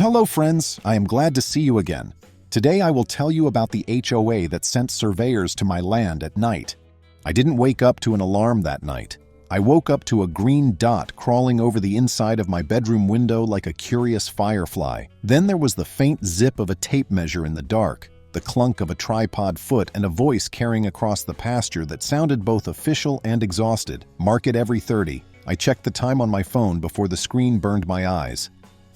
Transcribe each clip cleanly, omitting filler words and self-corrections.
Hello friends, I am glad to see you again. Today I will tell you about the HOA that sent surveyors to my land at night. I didn't wake up to an alarm that night. I woke up to a green dot crawling over the inside of my bedroom window like a curious firefly. Then there was the faint zip of a tape measure in the dark, the clunk of a tripod foot, and a voice carrying across the pasture that sounded both official and exhausted. Mark it every 30. I checked the time on my phone before the screen burned my eyes.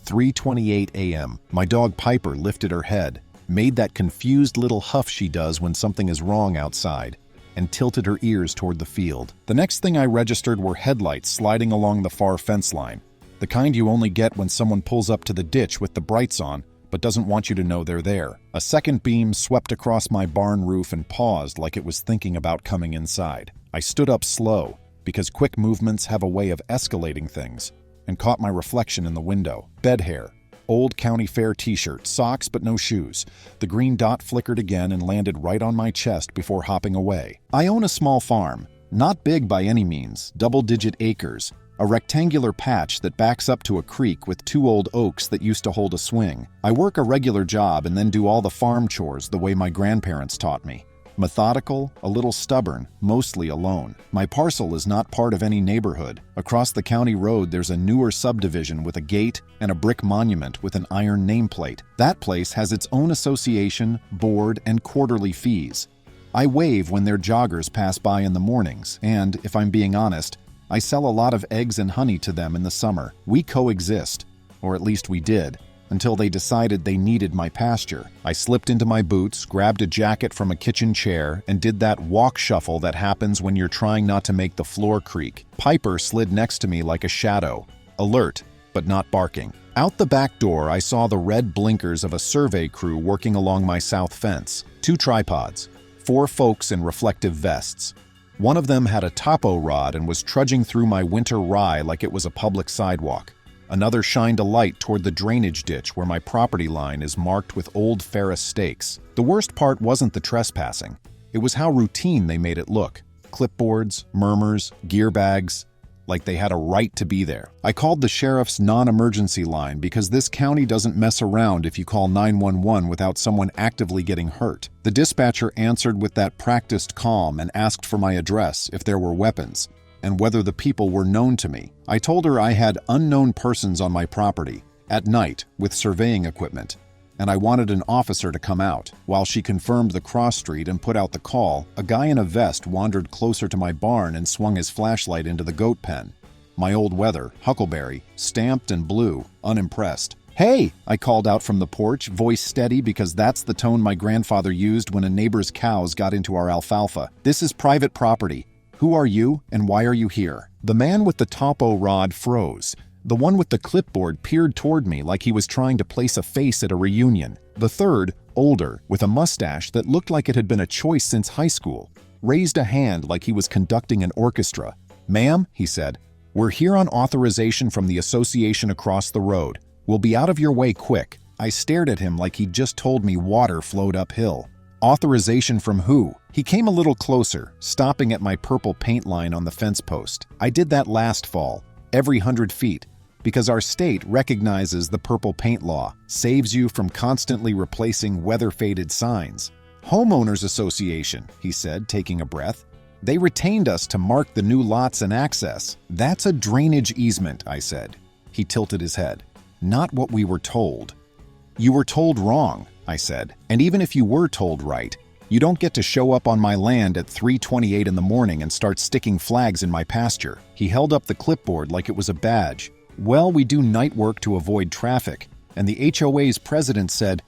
3:28 a.m. My dog Piper lifted her head, made that confused little huff she does when something is wrong outside, and tilted her ears toward the field. The next thing I registered were headlights sliding along the far fence line, the kind you only get when someone pulls up to the ditch with the brights on but doesn't want you to know they're there. A second beam swept across my barn roof and paused like it was thinking about coming inside. I stood up slow, because quick movements have a way of escalating things, and caught my reflection in the window. Bed hair, old county fair t-shirt, socks but no shoes. The green dot flickered again and landed right on my chest before hopping away. I own a small farm, not big by any means, double-digit acres, a rectangular patch that backs up to a creek with 2 old oaks that used to hold a swing. I work a regular job and then do all the farm chores the way my grandparents taught me. Methodical, a little stubborn, mostly alone. My parcel is not part of any neighborhood. Across the county road there's a newer subdivision with a gate and a brick monument with an iron nameplate. That place has its own association, board, and quarterly fees. I wave when their joggers pass by in the mornings, and, if I'm being honest, I sell a lot of eggs and honey to them in the summer. We coexist, or at least we did, until they decided they needed my pasture. I slipped into my boots, grabbed a jacket from a kitchen chair, and did that walk shuffle that happens when you're trying not to make the floor creak. Piper slid next to me like a shadow, alert, but not barking. Out the back door, I saw the red blinkers of a survey crew working along my south fence. 2 tripods, 4 folks in reflective vests. One of them had a topo rod and was trudging through my winter rye like it was a public sidewalk. Another shined a light toward the drainage ditch where my property line is marked with old Ferris stakes. The worst part wasn't the trespassing. It was how routine they made it look. Clipboards, murmurs, gear bags, like they had a right to be there. I called the sheriff's non-emergency line because this county doesn't mess around if you call 911 without someone actively getting hurt. The dispatcher answered with that practiced calm and asked for my address, if there were weapons, and whether the people were known to me. I told her I had unknown persons on my property, at night, with surveying equipment, and I wanted an officer to come out. While she confirmed the cross street and put out the call, a guy in a vest wandered closer to my barn and swung his flashlight into the goat pen. My old wether, Huckleberry, stamped and blew, unimpressed. "Hey!" I called out from the porch, voice steady because that's the tone my grandfather used when a neighbor's cows got into our alfalfa. "This is private property. Who are you, and why are you here?" The man with the topo rod froze. The one with the clipboard peered toward me like he was trying to place a face at a reunion. The third, older, with a mustache that looked like it had been a choice since high school, raised a hand like he was conducting an orchestra. "Ma'am," he said, "we're here on authorization from the association across the road. We'll be out of your way quick." I stared at him like he'd just told me water flowed uphill. Authorization from who? He came a little closer, stopping at my purple paint line on the fence post. I did that last fall, every 100 feet, because our state recognizes the purple paint law, saves you from constantly replacing weather-faded signs. "Homeowners Association," he said, taking a breath. "They retained us to mark the new lots and access." "That's a drainage easement," I said. He tilted his head. "Not what we were told." "You were told wrong," I said. "And even if you were told right, you don't get to show up on my land at 3:28 in the morning and start sticking flags in my pasture." He held up the clipboard like it was a badge. "Well, we do night work to avoid traffic," and the HOA's president said.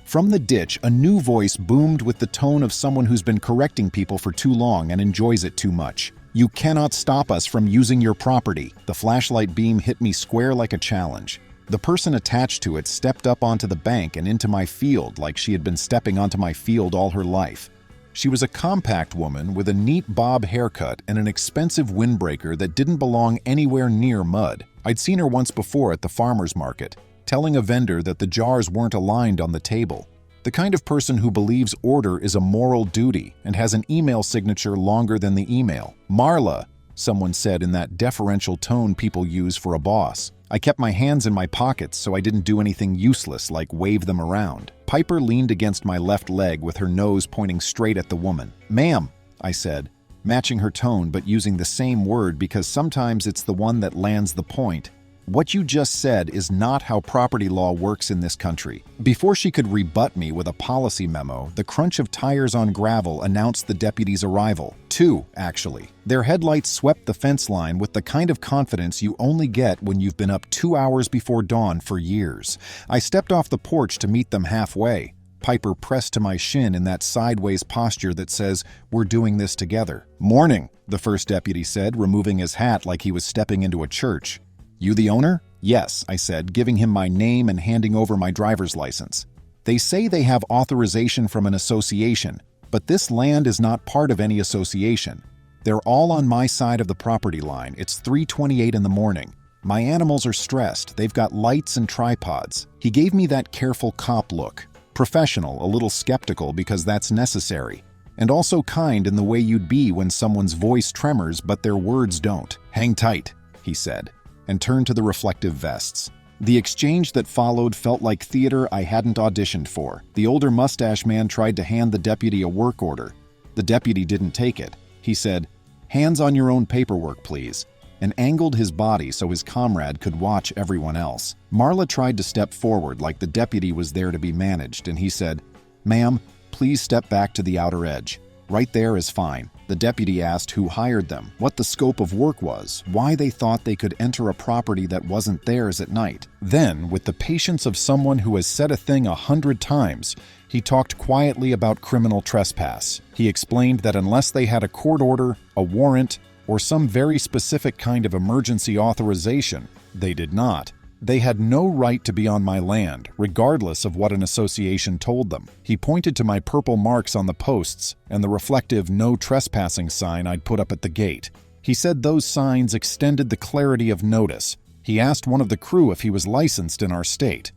From the ditch, a new voice boomed with the tone of someone who's been correcting people for too long and enjoys it too much. "You cannot stop us from using your property." The flashlight beam hit me square like a challenge. The person attached to it stepped up onto the bank and into my field like she had been stepping onto my field all her life. She was a compact woman with a neat bob haircut and an expensive windbreaker that didn't belong anywhere near mud. I'd seen her once before at the farmer's market, telling a vendor that the jars weren't aligned on the table. The kind of person who believes order is a moral duty and has an email signature longer than the email. "Marla," someone said in that deferential tone people use for a boss. I kept my hands in my pockets so I didn't do anything useless like wave them around. Piper leaned against my left leg with her nose pointing straight at the woman. "Ma'am," I said, matching her tone but using the same word because sometimes it's the one that lands the point. "What you just said is not how property law works in this country." Before she could rebut me with a policy memo, the crunch of tires on gravel announced the deputy's arrival. Two, actually. Their headlights swept the fence line with the kind of confidence you only get when you've been up 2 hours before dawn for years. I stepped off the porch to meet them halfway. Piper pressed to my shin in that sideways posture that says, "We're doing this together." "Morning," the first deputy said, removing his hat like he was stepping into a church. "You the owner?" "Yes," I said, giving him my name and handing over my driver's license. "They say they have authorization from an association, but this land is not part of any association. They're all on my side of the property line. It's 3:28 in the morning. My animals are stressed. They've got lights and tripods." He gave me that careful cop look. Professional, a little skeptical because that's necessary, and also kind in the way you'd be when someone's voice tremors but their words don't. "Hang tight," he said, and turned to the reflective vests. The exchange that followed felt like theater I hadn't auditioned for. The older mustache man tried to hand the deputy a work order. The deputy didn't take it. He said, "Hands on your own paperwork, please," and angled his body so his comrade could watch everyone else. Marla tried to step forward like the deputy was there to be managed, and he said, "Ma'am, please step back to the outer edge. Right there is fine." The deputy asked who hired them, what the scope of work was, why they thought they could enter a property that wasn't theirs at night. Then, with the patience of someone who has said a thing 100 times, he talked quietly about criminal trespass. He explained that unless they had a court order, a warrant, or some very specific kind of emergency authorization, they did not. They had no right to be on my land, regardless of what an association told them. He pointed to my purple marks on the posts and the reflective "no trespassing" sign I'd put up at the gate. He said those signs extended the clarity of notice. He asked one of the crew if he was licensed in our state.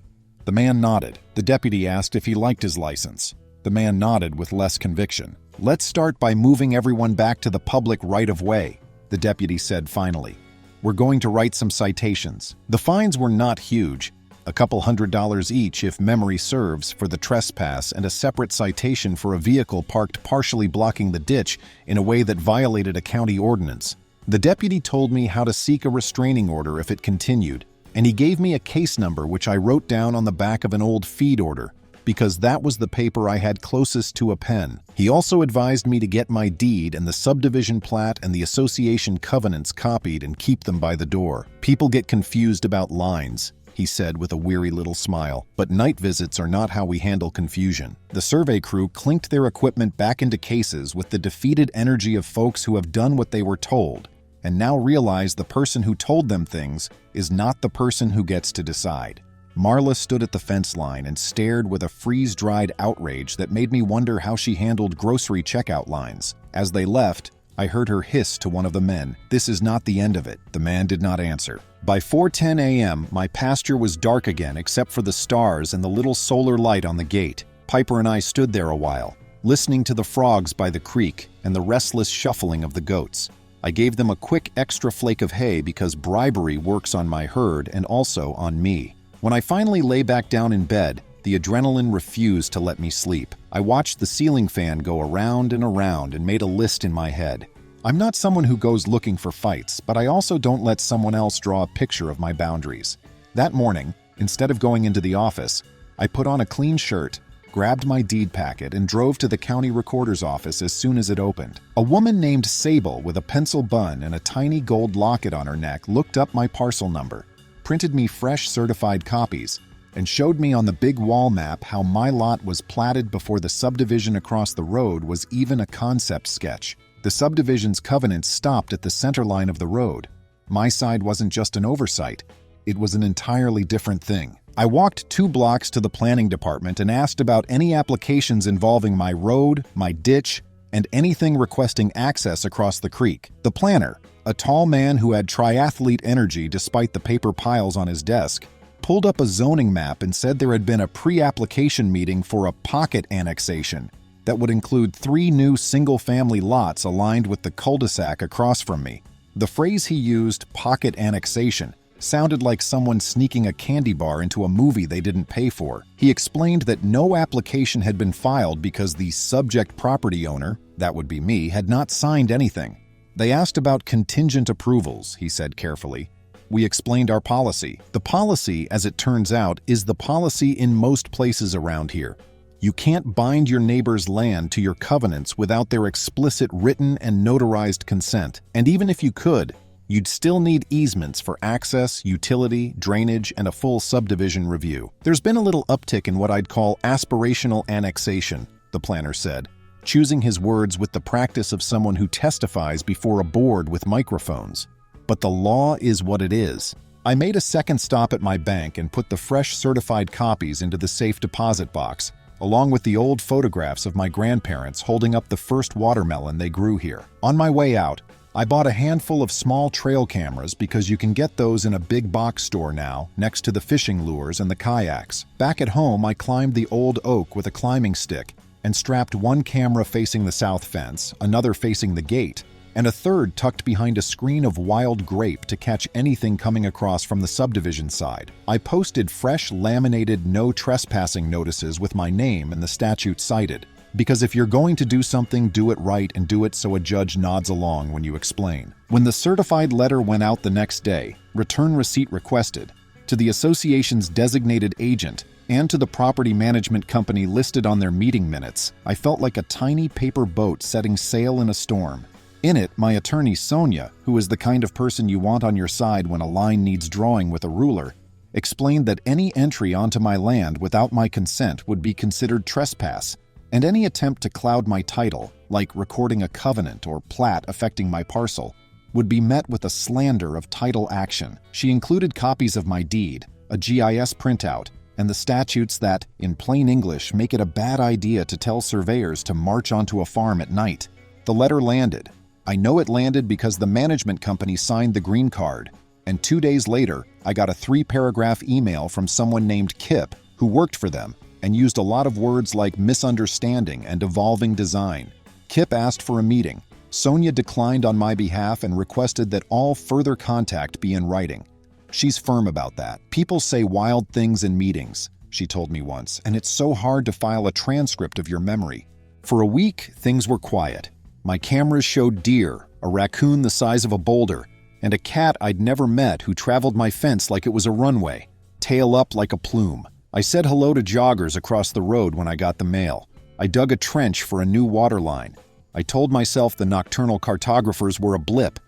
The man nodded. The deputy asked if he liked his license. The man nodded with less conviction. "Let's start by moving everyone back to the public right-of-way," the deputy said finally. "We're going to write some citations." The fines were not huge, a couple $100 each if memory serves for the trespass and a separate citation for a vehicle parked partially blocking the ditch in a way that violated a county ordinance. The deputy told me how to seek a restraining order if it continued, and he gave me a case number which I wrote down on the back of an old feed order, because that was the paper I had closest to a pen. He also advised me to get my deed and the subdivision plat and the association covenants copied and keep them by the door. "People get confused about lines," he said with a weary little smile, "but night visits are not how we handle confusion." The survey crew clinked their equipment back into cases with the defeated energy of folks who have done what they were told, and now realize the person who told them things is not the person who gets to decide. Marla stood at the fence line and stared with a freeze-dried outrage that made me wonder how she handled grocery checkout lines. As they left, I heard her hiss to one of the men, "This is not the end of it." The man did not answer. By 4:10 a.m., my pasture was dark again except for the stars and the little solar light on the gate. Piper and I stood there a while, listening to the frogs by the creek and the restless shuffling of the goats. I gave them a quick extra flake of hay because bribery works on my herd and also on me. When I finally lay back down in bed, the adrenaline refused to let me sleep. I watched the ceiling fan go around and around and made a list in my head. I'm not someone who goes looking for fights, but I also don't let someone else draw a picture of my boundaries. That morning, instead of going into the office, I put on a clean shirt, grabbed my deed packet, and drove to the county recorder's office as soon as it opened. A woman named Sable with a pencil bun and a tiny gold locket on her neck looked up my parcel number, printed me fresh certified copies, and showed me on the big wall map how my lot was platted before the subdivision across the road was even a concept sketch. The subdivision's covenants stopped at the center line of the road. My side wasn't just an oversight, it was an entirely different thing. I walked 2 blocks to the planning department and asked about any applications involving my road, my ditch, and anything requesting access across the creek. The planner, a tall man who had triathlete energy despite the paper piles on his desk, pulled up a zoning map and said there had been a pre-application meeting for a pocket annexation that would include 3 new single-family lots aligned with the cul-de-sac across from me. The phrase he used, pocket annexation, Sounded like someone sneaking a candy bar into a movie they didn't pay for. He explained that no application had been filed because the subject property owner, that would be me, had not signed anything. They asked about contingent approvals, he said carefully. We explained our policy. The policy, as it turns out, is the policy in most places around here. You can't bind your neighbor's land to your covenants without their explicit written and notarized consent. And even if you could, you'd still need easements for access, utility, drainage, and a full subdivision review. There's been a little uptick in what I'd call aspirational annexation, the planner said, choosing his words with the practice of someone who testifies before a board with microphones. But the law is what it is. I made a second stop at my bank and put the fresh certified copies into the safe deposit box, along with the old photographs of my grandparents holding up the first watermelon they grew here. On my way out, I bought a handful of small trail cameras because you can get those in a big box store now, next to the fishing lures and the kayaks. Back at home, I climbed the old oak with a climbing stick and strapped one camera facing the south fence, another facing the gate, and a third tucked behind a screen of wild grape to catch anything coming across from the subdivision side. I posted fresh laminated no trespassing notices with my name and the statute cited, because if you're going to do something, do it right and do it so a judge nods along when you explain. When the certified letter went out the next day, return receipt requested, to the association's designated agent, and to the property management company listed on their meeting minutes, I felt like a tiny paper boat setting sail in a storm. In it, my attorney Sonia, who is the kind of person you want on your side when a line needs drawing with a ruler, explained that any entry onto my land without my consent would be considered trespass, and any attempt to cloud my title, like recording a covenant or plat affecting my parcel, would be met with a slander of title action. She included copies of my deed, a GIS printout, and the statutes that, in plain English, make it a bad idea to tell surveyors to march onto a farm at night. The letter landed. I know it landed because the management company signed the green card, and 2 days later, I got a 3-paragraph email from someone named Kip, who worked for them, and used a lot of words like misunderstanding and evolving design. Kip asked for a meeting. Sonia declined on my behalf and requested that all further contact be in writing. She's firm about that. People say wild things in meetings, she told me once, and it's so hard to file a transcript of your memory. For a week, things were quiet. My cameras showed deer, a raccoon the size of a boulder, and a cat I'd never met who traveled my fence like it was a runway, tail up like a plume. I said hello to joggers across the road when I got the mail. I dug a trench for a new water line. I told myself the nocturnal cartographers were a blip.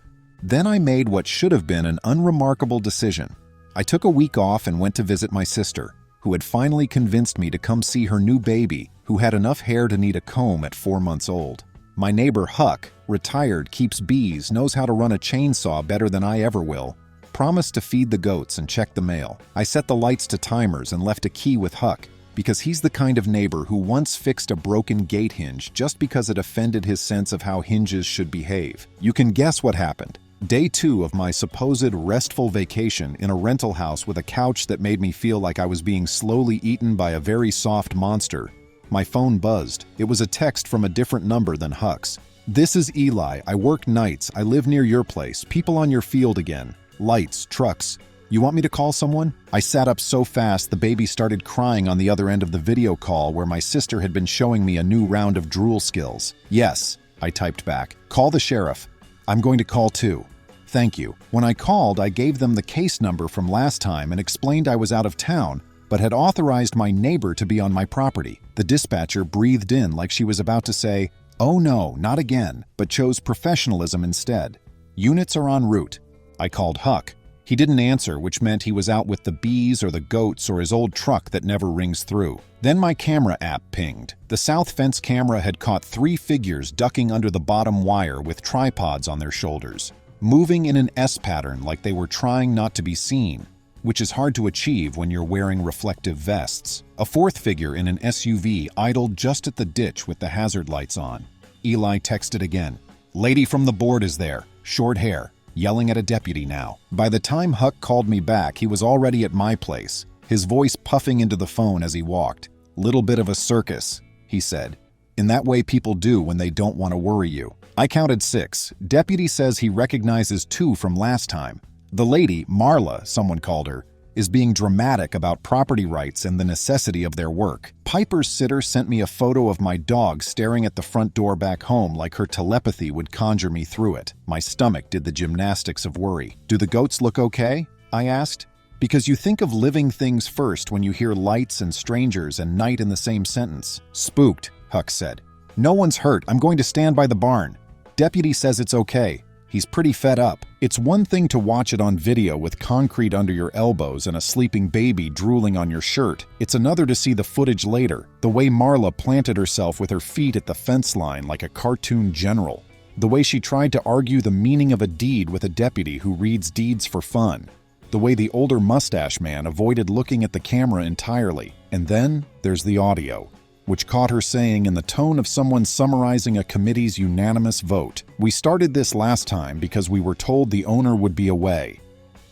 Then I made what should have been an unremarkable decision. I took a week off and went to visit my sister, who had finally convinced me to come see her new baby, who had enough hair to need a comb at 4 months old. My neighbor Huck, retired, keeps bees, knows how to run a chainsaw better than I ever will, promised to feed the goats and check the mail. I set the lights to timers and left a key with Huck, because he's the kind of neighbor who once fixed a broken gate hinge just because it offended his sense of how hinges should behave. You can guess what happened. Day 2 of my supposed restful vacation in a rental house with a couch that made me feel like I was being slowly eaten by a very soft monster. My phone buzzed. It was a text from a different number than Huck's. "This is Eli. I work nights. I live near your place. People on your field again. Lights, trucks. You want me to call someone?" I sat up so fast the baby started crying on the other end of the video call where my sister had been showing me a new round of drool skills. "Yes," I typed back. "Call the sheriff. I'm going to call too. Thank you." When I called, I gave them the case number from last time and explained I was out of town, but had authorized my neighbor to be on my property. The dispatcher breathed in like she was about to say, "Oh no, not again," but chose professionalism instead. "Units are en route." I called Huck. He didn't answer, which meant he was out with the bees or the goats or his old truck that never rings through. Then my camera app pinged. The south fence camera had caught 3 figures ducking under the bottom wire with tripods on their shoulders, moving in an S pattern like they were trying not to be seen, which is hard to achieve when you're wearing reflective vests. A 4th figure in an SUV idled just at the ditch with the hazard lights on. Eli texted again. "Lady from the board is there, short hair, yelling at a deputy now." By the time Huck called me back, he was already at my place, his voice puffing into the phone as he walked. "Little bit of a circus," he said. "In that way people do when they don't want to worry you." I counted 6. Deputy says he recognizes 2 from last time. The lady, Marla, someone called her, is being dramatic about property rights and the necessity of their work. Piper's sitter sent me a photo of my dog staring at the front door back home like her telepathy would conjure me through it. My stomach did the gymnastics of worry. Do the goats look okay? I asked. Because you think of living things first when you hear lights and strangers and night in the same sentence. Spooked, Huck said. No one's hurt. I'm going to stand by the barn. Deputy says it's okay. He's pretty fed up. It's one thing to watch it on video with concrete under your elbows and a sleeping baby drooling on your shirt. It's another to see the footage later, the way Marla planted herself with her feet at the fence line like a cartoon general. The way she tried to argue the meaning of a deed with a deputy who reads deeds for fun. The way the older mustache man avoided looking at the camera entirely. And then there's the audio, which caught her saying in the tone of someone summarizing a committee's unanimous vote, "We started this last time because we were told the owner would be away.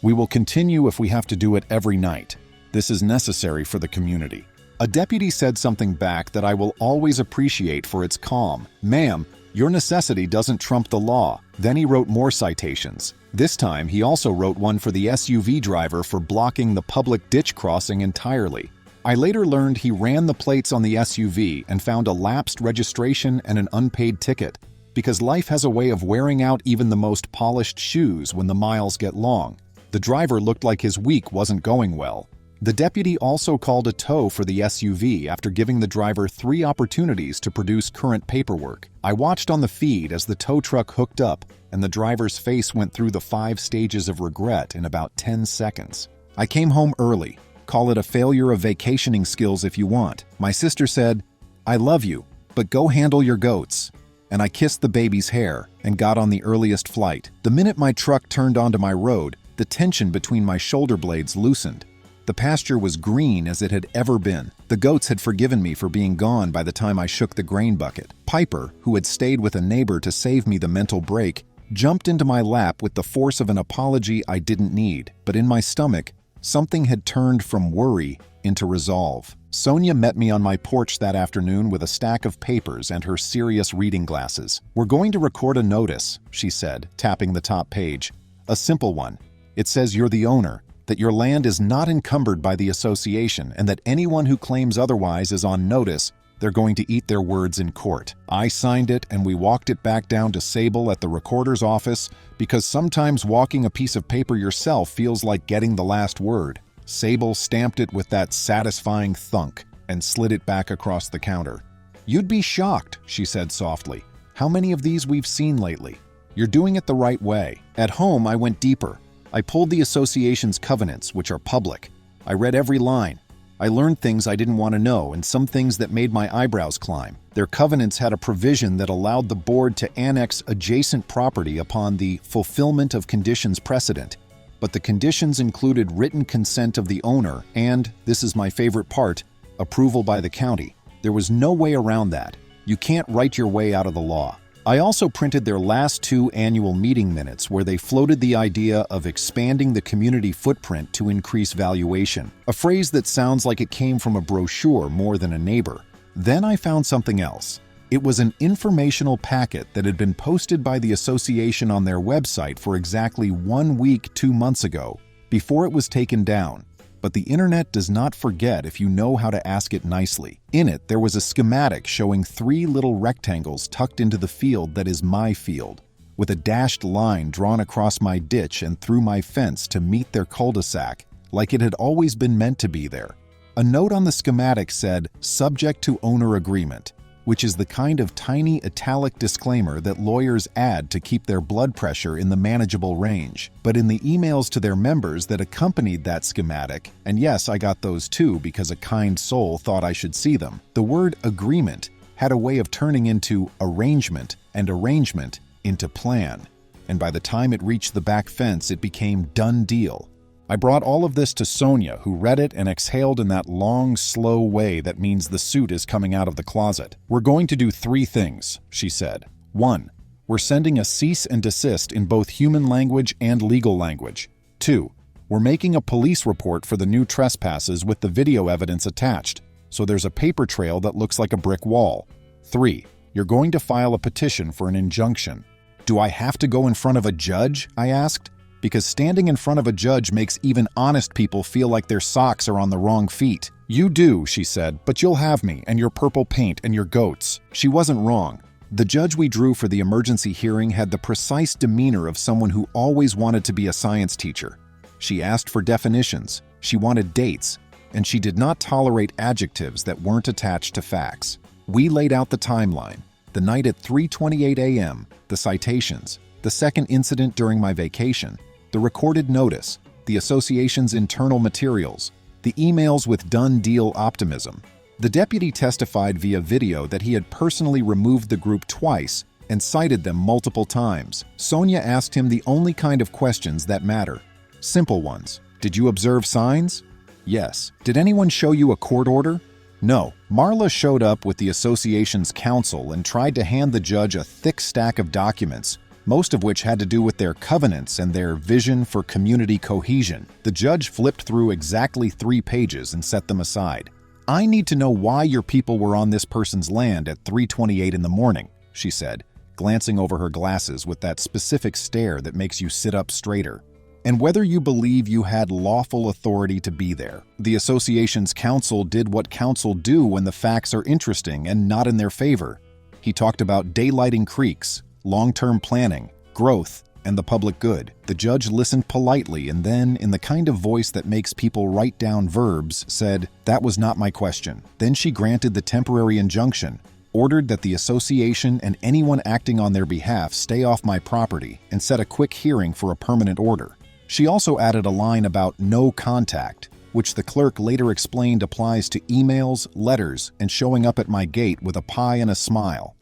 We will continue if we have to do it every night. This is necessary for the community." A deputy said something back that I will always appreciate for its calm. "Ma'am, your necessity doesn't trump the law." Then he wrote more citations. This time, he also wrote one for the SUV driver for blocking the public ditch crossing entirely. I later learned he ran the plates on the SUV and found a lapsed registration and an unpaid ticket, because life has a way of wearing out even the most polished shoes when the miles get long. The driver looked like his week wasn't going well. The deputy also called a tow for the SUV after giving the driver 3 opportunities to produce current paperwork. I watched on the feed as the tow truck hooked up and the driver's face went through the 5 stages of regret in about 10 seconds. I came home early. Call it a failure of vacationing skills if you want. My sister said, "I love you, but go handle your goats." And I kissed the baby's hair and got on the earliest flight. The minute my truck turned onto my road, the tension between my shoulder blades loosened. The pasture was green as it had ever been. The goats had forgiven me for being gone by the time I shook the grain bucket. Piper, who had stayed with a neighbor to save me the mental break, jumped into my lap with the force of an apology I didn't need. But in my stomach, something had turned from worry into resolve. Sonia met me on my porch that afternoon with a stack of papers and her serious reading glasses. "We're going to record a notice," she said, tapping the top page. "A simple one. It says you're the owner, that your land is not encumbered by the association, and that anyone who claims otherwise is on notice. They're going to eat their words in court." I signed it and we walked it back down to Sable at the recorder's office because sometimes walking a piece of paper yourself feels like getting the last word. Sable stamped it with that satisfying thunk and slid it back across the counter. "You'd be shocked," she said softly, "how many of these we've seen lately. You're doing it the right way." At home, I went deeper. I pulled the association's covenants, which are public. I read every line. I learned things I didn't want to know and some things that made my eyebrows climb. Their covenants had a provision that allowed the board to annex adjacent property upon the fulfillment of conditions precedent. But the conditions included written consent of the owner and, this is my favorite part, approval by the county. There was no way around that. You can't write your way out of the law. I also printed their last 2 annual meeting minutes where they floated the idea of expanding the community footprint to increase valuation, a phrase that sounds like it came from a brochure more than a neighbor. Then I found something else. It was an informational packet that had been posted by the association on their website for exactly 1 week 2 months ago, before it was taken down. But the internet does not forget if you know how to ask it nicely. In it, there was a schematic showing 3 little rectangles tucked into the field that is my field, with a dashed line drawn across my ditch and through my fence to meet their cul-de-sac, like it had always been meant to be there. A note on the schematic said, "Subject to owner agreement," which is the kind of tiny italic disclaimer that lawyers add to keep their blood pressure in the manageable range. But in the emails to their members that accompanied that schematic, and yes, I got those too because a kind soul thought I should see them, the word agreement had a way of turning into arrangement and arrangement into plan. And by the time it reached the back fence, it became done deal. I brought all of this to Sonia, who read it and exhaled in that long, slow way that means the suit is coming out of the closet. "We're going to do 3 things," she said. 1. We're sending a cease and desist in both human language and legal language. 2. We're making a police report for the new trespasses with the video evidence attached, so there's a paper trail that looks like a brick wall. 3. You're going to file a petition for an injunction. "Do I have to go in front of a judge?" I asked. because standing in front of a judge makes even honest people feel like their socks are on the wrong feet. "You do," she said, "but you'll have me and your purple paint and your goats." She wasn't wrong. The judge we drew for the emergency hearing had the precise demeanor of someone who always wanted to be a science teacher. She asked for definitions, she wanted dates, and she did not tolerate adjectives that weren't attached to facts. We laid out the timeline, the night at 3:28 a.m., the citations, the second incident during my vacation, the recorded notice, the association's internal materials, the emails with done deal optimism. The deputy testified via video that he had personally removed the group twice and cited them multiple times. Sonia asked him the only kind of questions that matter. Simple ones. Did you observe signs? Yes. Did anyone show you a court order? No. Marla showed up with the association's counsel and tried to hand the judge a thick stack of documents, most of which had to do with their covenants and their vision for community cohesion. The judge flipped through exactly 3 pages and set them aside. "I need to know why your people were on this person's land at 3:28 in the morning," she said, glancing over her glasses with that specific stare that makes you sit up straighter. "And whether you believe you had lawful authority to be there." The association's counsel did what counsel do when the facts are interesting and not in their favor. He talked about daylighting creeks, long-term planning, growth, and the public good. The judge listened politely and then, in the kind of voice that makes people write down verbs, said, "That was not my question." Then she granted the temporary injunction, ordered that the association and anyone acting on their behalf stay off my property, and set a quick hearing for a permanent order. She also added a line about no contact, which the clerk later explained applies to emails, letters, and showing up at my gate with a pie and a smile.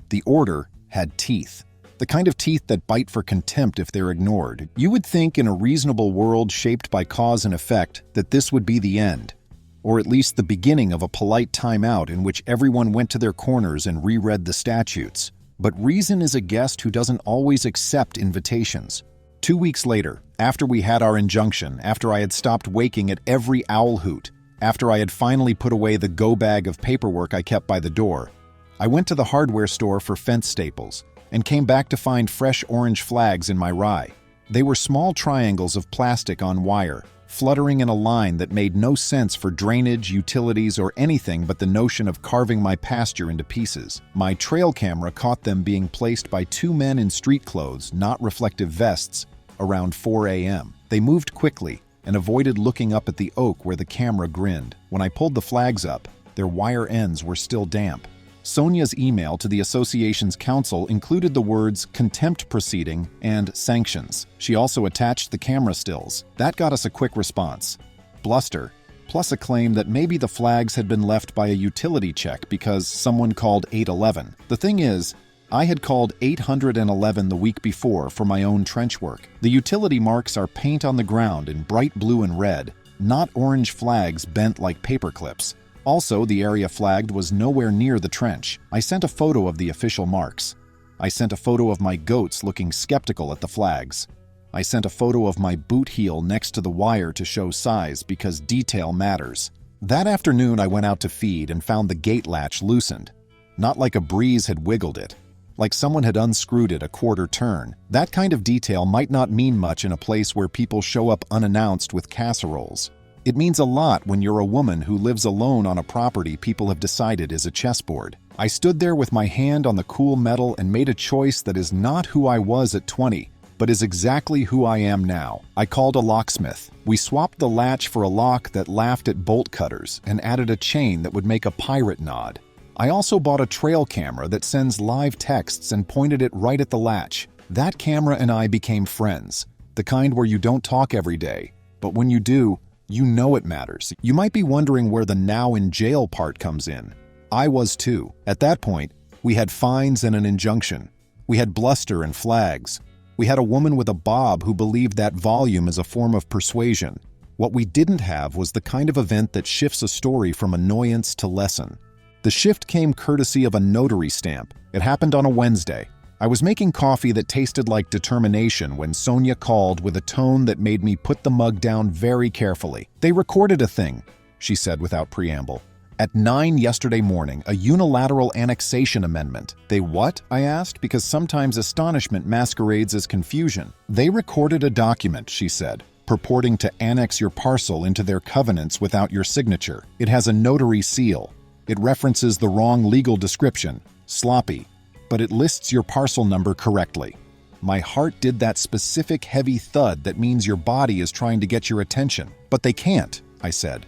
The order had teeth. The kind of teeth that bite for contempt if they're ignored. You would think in a reasonable world shaped by cause and effect that this would be the end, or at least the beginning of a polite timeout in which everyone went to their corners and reread the statutes. But reason is a guest who doesn't always accept invitations. 2 weeks later, after we had our injunction, after I had stopped waking at every owl hoot, after I had finally put away the go bag of paperwork I kept by the door, I went to the hardware store for fence staples and came back to find fresh orange flags in my rye. They were small triangles of plastic on wire, fluttering in a line that made no sense for drainage, utilities, or anything but the notion of carving my pasture into pieces. My trail camera caught them being placed by 2 men in street clothes, not reflective vests, around 4 a.m. They moved quickly and avoided looking up at the oak where the camera grinned. When I pulled the flags up, their wire ends were still damp. Sonia's email to the association's counsel included the words contempt proceeding and sanctions. She also attached the camera stills. That got us a quick response. Bluster, plus a claim that maybe the flags had been left by a utility check because someone called 811. The thing is, I had called 811 the week before for my own trench work. The utility marks are paint on the ground in bright blue and red, not orange flags bent like paper clips. Also, the area flagged was nowhere near the trench. I sent a photo of the official marks. I sent a photo of my goats looking skeptical at the flags. I sent a photo of my boot heel next to the wire to show size because detail matters. That afternoon, I went out to feed and found the gate latch loosened. Not like a breeze had wiggled it, like someone had unscrewed it a quarter turn. That kind of detail might not mean much in a place where people show up unannounced with casseroles. It means a lot when you're a woman who lives alone on a property people have decided is a chessboard. I stood there with my hand on the cool metal and made a choice that is not who I was at 20, but is exactly who I am now. I called a locksmith. We swapped the latch for a lock that laughed at bolt cutters and added a chain that would make a pirate nod. I also bought a trail camera that sends live texts and pointed it right at the latch. That camera and I became friends, the kind where you don't talk every day, but when you do, you know it matters. You might be wondering where the now in jail part comes in. I was too. At that point, we had fines and an injunction. We had bluster and flags. We had a woman with a bob who believed that volume is a form of persuasion. What we didn't have was the kind of event that shifts a story from annoyance to lesson. The shift came courtesy of a notary stamp. It happened on a Wednesday. I was making coffee that tasted like determination when Sonia called with a tone that made me put the mug down very carefully. "They recorded a thing," she said without preamble. At 9 yesterday morning, a unilateral annexation amendment. They what? I asked, because sometimes astonishment masquerades as confusion. They recorded a document, she said, purporting to annex your parcel into their covenants without your signature. It has a notary seal. It references the wrong legal description, sloppy, but it lists your parcel number correctly. My heart did that specific heavy thud that means your body is trying to get your attention. But they can't, I said.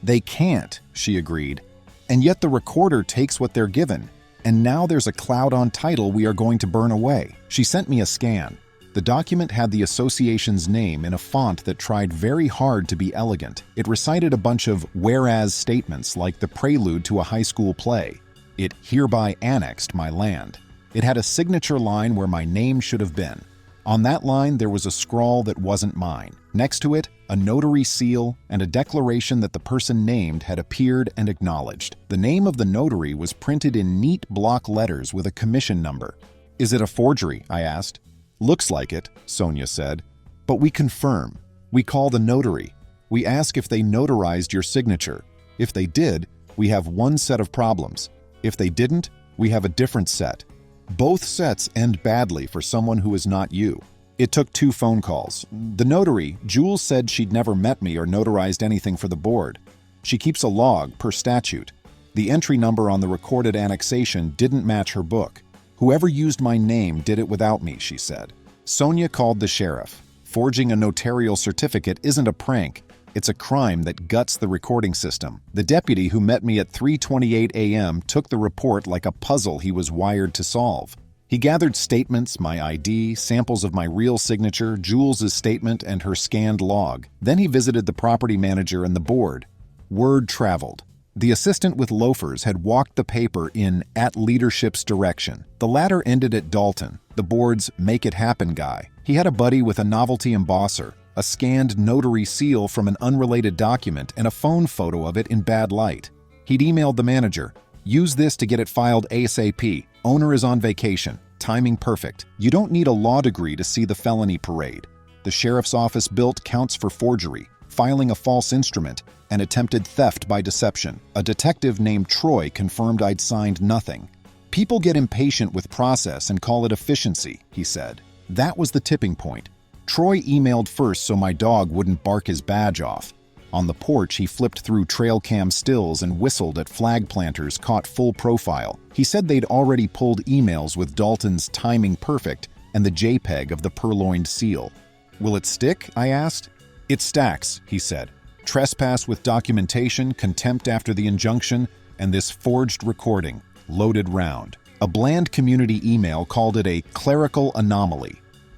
They can't, she agreed. And yet the recorder takes what they're given, and now there's a cloud on title we are going to burn away. She sent me a scan. The document had the association's name in a font that tried very hard to be elegant. It recited a bunch of whereas statements like the prelude to a high school play. It hereby annexed my land. It had a signature line where my name should have been. On that line, there was a scrawl that wasn't mine. Next to it, a notary seal and a declaration that the person named had appeared and acknowledged. The name of the notary was printed in neat block letters with a commission number. Is it a forgery? I asked. Looks like it, Sonia said. But we confirm. We call the notary. We ask if they notarized your signature. If they did, we have one set of problems. If they didn't, we have a different set. Both sets end badly for someone who is not you. It took 2 phone calls. The notary, Jules, said she'd never met me or notarized anything for the board. She keeps a log per statute. The entry number on the recorded annexation didn't match her book. Whoever used my name did it without me, she said. Sonia called the sheriff. Forging a notarial certificate isn't a prank. It's a crime that guts the recording system. The deputy who met me at 3:28 a.m. took the report like a puzzle he was wired to solve. He gathered statements, my ID, samples of my real signature, Jules's statement, and her scanned log. Then he visited the property manager and the board. Word traveled. The assistant with loafers had walked the paper in at leadership's direction. The latter ended at Dalton, the board's make it happen guy. He had a buddy with a novelty embosser, a scanned notary seal from an unrelated document, and a phone photo of it in bad light. He'd emailed the manager. Use this to get it filed ASAP. Owner is on vacation. Timing perfect. You don't need a law degree to see the felony parade. The sheriff's office built counts for forgery, filing a false instrument, and attempted theft by deception. A detective named Troy confirmed I'd signed nothing. People get impatient with process and call it efficiency, he said. That was the tipping point. Troy emailed first so my dog wouldn't bark his badge off. On the porch, he flipped through trail cam stills and whistled at flag planters caught full profile. He said they'd already pulled emails with Dalton's timing perfect and the JPEG of the purloined seal. Will it stick? I asked. It stacks, he said. Trespass with documentation, contempt after the injunction, and this forged recording, loaded round. A bland community email called it a clerical anomaly.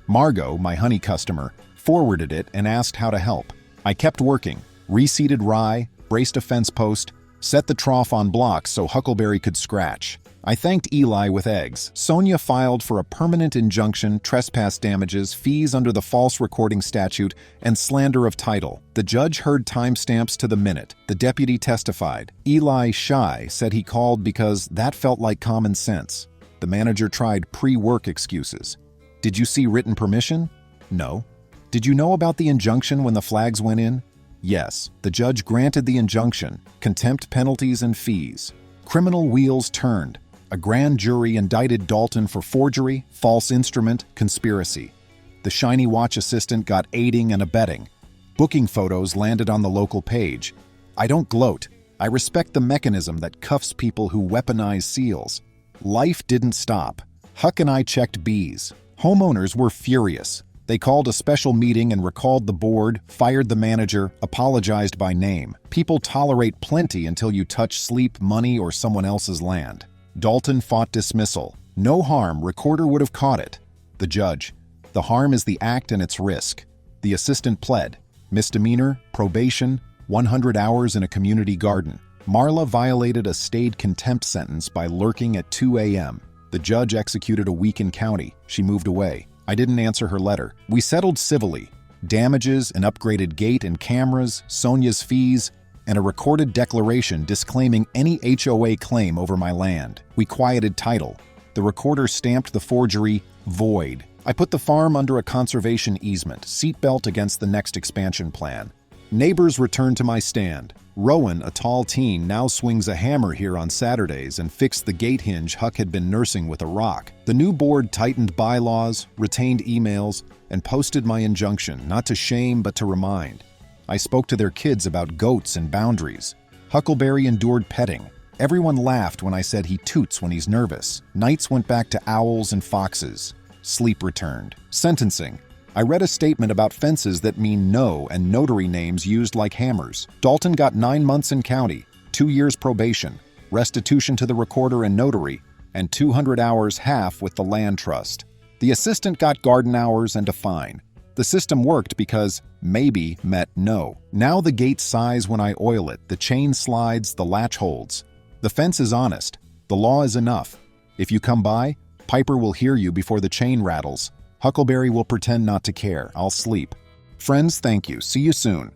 Margot, my honey customer, forwarded it and asked how to help. I kept working, reseeded rye, braced a fence post, set the trough on blocks so Huckleberry could scratch. I thanked Eli with eggs. Sonia filed for a permanent injunction, trespass damages, fees under the false recording statute, and slander of title. The judge heard timestamps to the minute. The deputy testified. Eli, shy, said he called because that felt like common sense. The manager tried pre-work excuses. Did you see written permission? No. Did you know about the injunction when the flags went in? Yes. The judge granted the injunction, contempt penalties and fees. Criminal wheels turned. A grand jury indicted Dalton for forgery, false instrument, conspiracy. The shiny watch assistant got aiding and abetting. Booking photos landed on the local page. I don't gloat. I respect the mechanism that cuffs people who weaponize seals. Life didn't stop. Huck and I checked bees. Homeowners were furious. They called a special meeting and recalled the board, fired the manager, apologized by name. People tolerate plenty until you touch sleep, money, or someone else's land. Dalton fought dismissal. No harm, recorder would have caught it. The judge. The harm is the act and its risk. The assistant pled. Misdemeanor, probation, 100 hours in a community garden. Marla violated a stayed contempt sentence by lurking at 2 a.m. The judge executed a week in county. She moved away. I didn't answer her letter. We settled civilly. Damages, an upgraded gate and cameras, Sonia's fees, and a recorded declaration disclaiming any HOA claim over my land. We quieted title. The recorder stamped the forgery void. I put the farm under a conservation easement, seatbelt against the next expansion plan. Neighbors returned to my stand. Rowan, a tall teen, now swings a hammer here on Saturdays and fixed the gate hinge Huck had been nursing with a rock. The new board tightened bylaws, retained emails, and posted my injunction, not to shame but to remind. I spoke to their kids about goats and boundaries. Huckleberry endured petting. Everyone laughed when I said he toots when he's nervous. Nights went back to owls and foxes. Sleep returned. Sentencing. I read a statement about fences that mean no and notary names used like hammers. Dalton got 9 months in county, 2 years probation, restitution to the recorder and notary, and 200 hours half with the land trust. The assistant got garden hours and a fine. The system worked because maybe met no. Now the gate sighs when I oil it, the chain slides, the latch holds. The fence is honest. The law is enough. If you come by, Piper will hear you before the chain rattles. Huckleberry will pretend not to care. I'll sleep. Friends, thank you. See you soon.